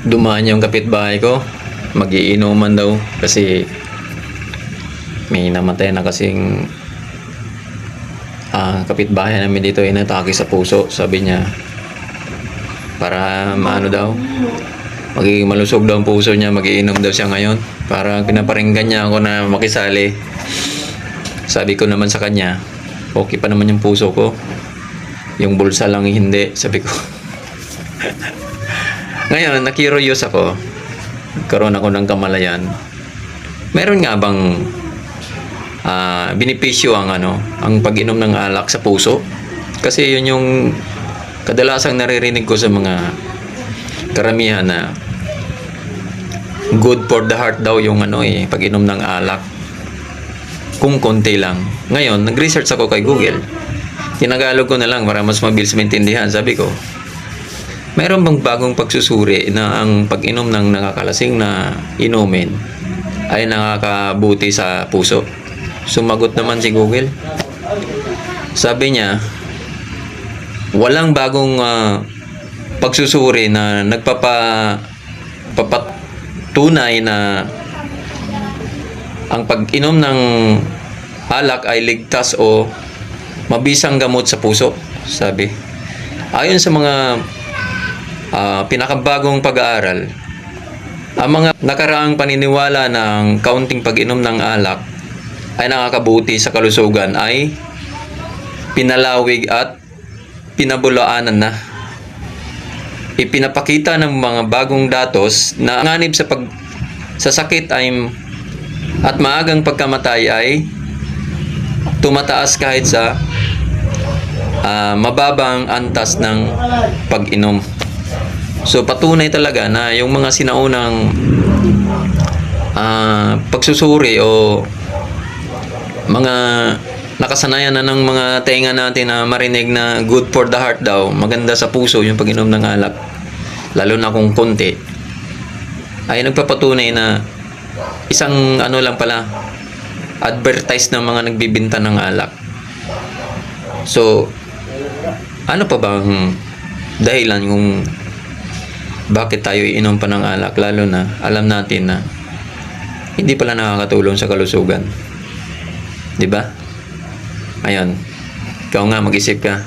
dumaan yung kapitbahay ko, magiinuman daw kasi may namatay na kasing kapitbahay namin dito, inatake sa puso. Sabi niya para maano daw, magiging malusog daw ang puso niya, magiinom daw siya ngayon. Para pinaparinggan niya ako na makisali. Sabi ko naman sa kanya, okay pa naman yung puso ko, yung bulsa lang hindi, sabi ko. Ngayon, na-curious ako, karoon ako ng kamalayan. Meron nga bang benepisyo ang ang pag-inom ng alak sa puso? Kasi yun yung kadalasang naririnig ko sa mga karamihan na good for the heart daw yung pag-inom ng alak. Kung konti lang. Ngayon, nag-research ako kay Google. Tinagalog ko na lang para mas mabilis maintindihan. Sabi ko, mayroon bang bagong pagsusuri na ang pag-inom ng nakakalasing na inumin ay nakakabuti sa puso? Sumagot naman si Google. Sabi niya, walang bagong pagsusuri na nagpapatunay na ang pag-inom ng alak ay ligtas o mabisang gamot sa puso, sabi. Ayon sa mga pinakabagong pag-aaral, ang mga nakaraang paniniwala ng kaunting pag-inom ng alak ay nakakabuti sa kalusugan ay pinalawig at pinabulaanan na. Ipinapakita ng mga bagong datos na ang anib sa sakit at maagang pagkamatay ay tumataas kahit sa mababang antas ng pag-inom. So patunay talaga na yung mga sinaunang pagsusuri o mga nakasanayan na ng mga tenga natin na marinig na good for the heart daw, maganda sa puso yung pag-inom ng alak, lalo na kung konti, ay nagpapatunay na isang lang pala, advertise ng mga nagbibinta ng alak. So, ano pa bang dahilan kung bakit tayo iinom pa ng alak, lalo na alam natin na hindi pala nakakatulong sa kalusugan? 'Di ba? Ayun. Ikaw nga, mag-isip ka.